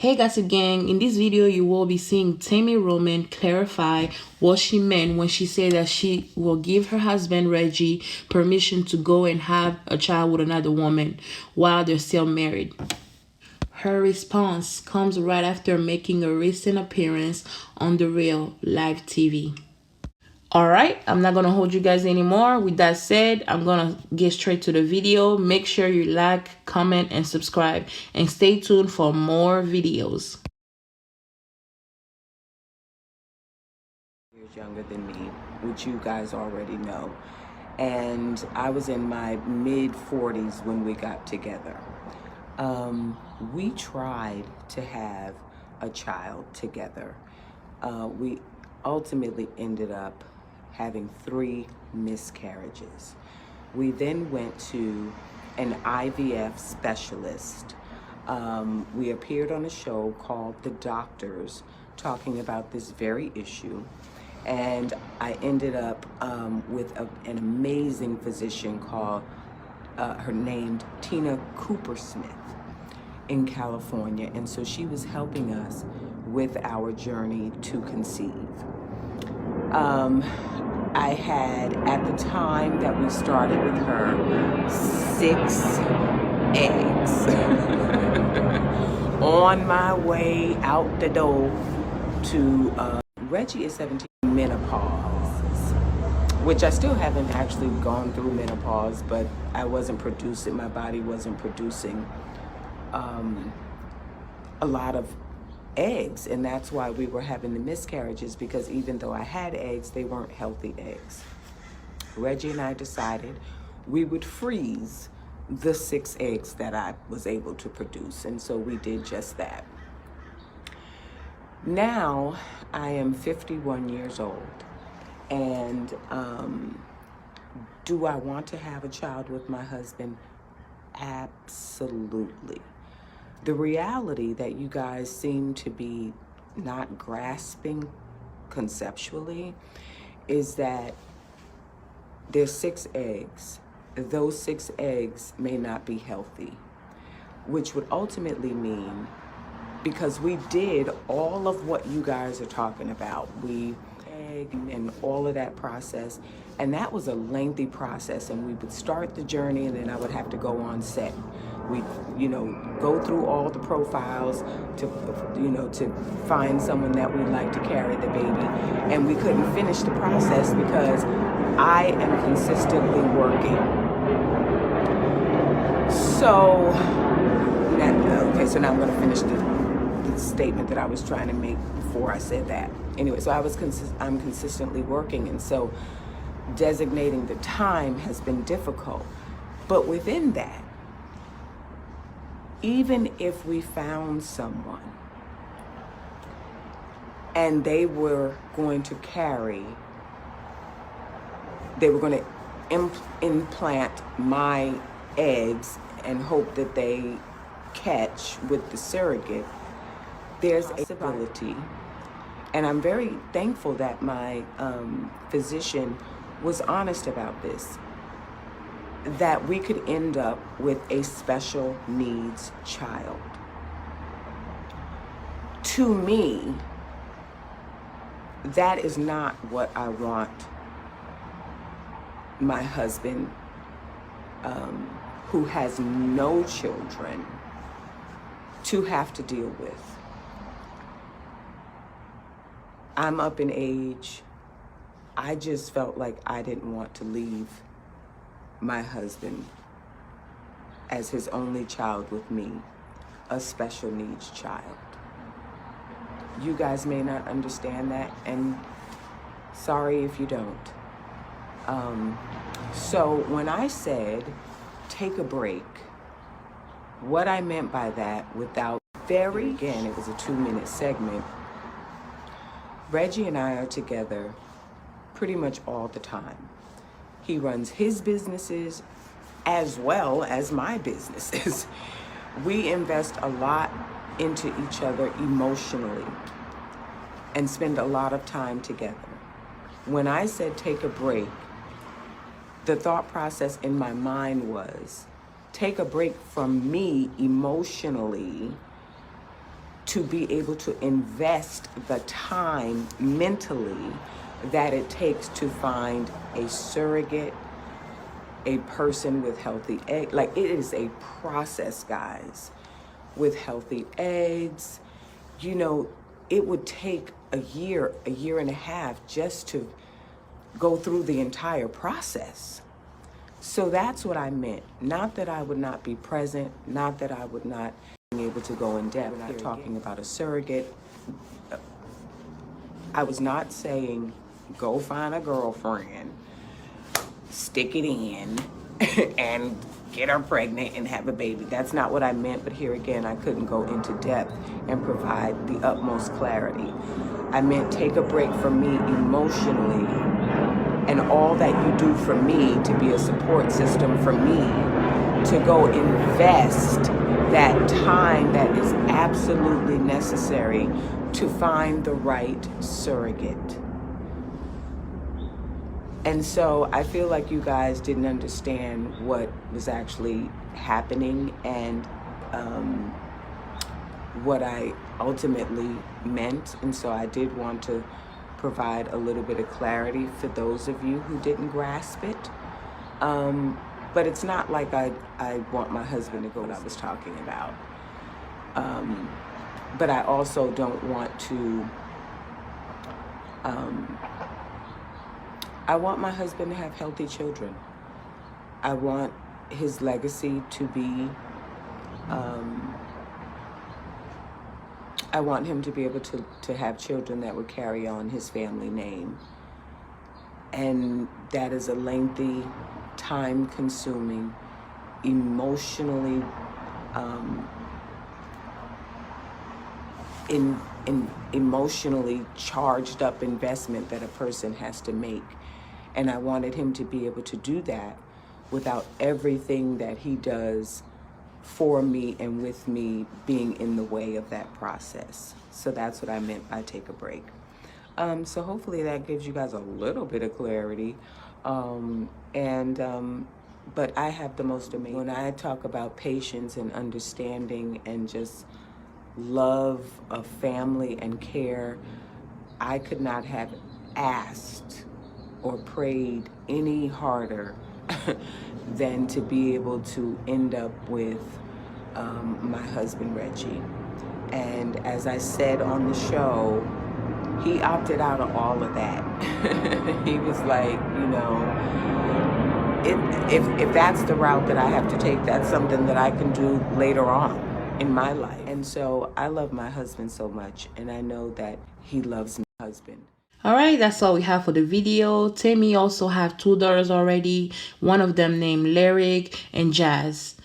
Hey Gossip Gang, in this video you will be seeing Tami Roman clarify what she meant when she said that she will give her husband Reggie permission to go and have a child with another woman while they're still married. Her response comes right after making a recent appearance on The Real live TV. Alright, I'm not gonna hold you guys anymore. With that said, I'm gonna get straight to the video. Make sure you like, comment, and subscribe, and stay tuned for more videos. Years younger than me, which you guys already know. And I was in my mid-40s when we got together. We tried to have a child together. We ultimately ended up having 3 miscarriages. We then went to an IVF specialist. We appeared on a show called The Doctors, talking about this very issue. And I ended up with an amazing physician called, her named Tina Cooper-Smith in California. And so she was helping us with our journey to conceive. I had, at the time that we started with her, 6 eggs on my way out the door to Reggie is 17. Menopause, which I still haven't actually gone through menopause, but I wasn't producing, my body wasn't producing a lot of eggs, and that's why we were having the miscarriages, because even though I had eggs, they weren't healthy eggs. Reggie and I decided we would freeze the 6 eggs that I was able to produce, and so we did just that. Now I am 51 years old, and do I want to have a child with my husband? Absolutely. The reality that you guys seem to be not grasping conceptually is that there's 6 eggs. Those 6 eggs may not be healthy, which would ultimately mean, because we did all of what you guys are talking about, we egg and all of that process, and that was a lengthy process, and we would start the journey, and then I would have to go on set. We, go through all the profiles to, to find someone that we'd like to carry the baby, and we couldn't finish the process because I am consistently working. So, so now I'm going to finish the statement that I was trying to make before I said that. Anyway, so I'm consistently working, and so designating the time has been difficult. But within that, even if we found someone and they were going to implant my eggs and hope that they catch with the surrogate, there's a possibility. And I'm very thankful that my physician was honest about this, that we could end up with a special needs child. To me, that is not what I want my husband, who has no children, to have to deal with. I'm up in age. I just felt like I didn't want to leave my husband as his only child with me, a special needs child. You guys may not understand that, and sorry if you don't. So when I said take a break, what I meant by that, again, it was a 2-minute segment. Reggie and I are together pretty much all the time. He runs his businesses as well as my businesses. We invest a lot into each other emotionally and spend a lot of time together. When I said take a break, the thought process in my mind was take a break from me emotionally to be able to invest the time mentally that it takes to find a surrogate, a person with healthy egg. Like, it is a process, guys, with healthy eggs. You know, it would take a year and a half just to go through the entire process. So that's what I meant. Not that I would not be present, not that I would not be able to go in depth. We're not talking about a surrogate. I was not saying go find a girlfriend, stick it in, and get her pregnant and have a baby. That's not what I meant, but here again, I couldn't go into depth and provide the utmost clarity. I meant take a break from me emotionally and all that you do for me to be a support system for me, to go invest that time that is absolutely necessary to find the right surrogate. And so I feel like you guys didn't understand what was actually happening and what I ultimately meant. And so I did want to provide a little bit of clarity for those of you who didn't grasp it. But it's not like I want my husband to go what I was talking about. But I also don't want to, I want my husband to have healthy children. I want his legacy to be, I want him to be able to have children that would carry on his family name. And that is a lengthy, time-consuming, emotionally, emotionally charged up investment that a person has to make. And I wanted him to be able to do that without everything that he does for me and with me being in the way of that process. So that's what I meant by take a break. So hopefully that gives you guys a little bit of clarity. But I have the most amazing, when I talk about patience and understanding and just love of family and care, I could not have asked or prayed any harder than to be able to end up with my husband, Reggie. And as I said on the show, he opted out of all of that. He was like, you know, if that's the route that I have to take, that's something that I can do later on in my life. And so I love my husband so much, and I know that he loves my husband. Alright, that's all we have for the video. Tami also have 2 daughters already, one of them named Lyric and Jazz.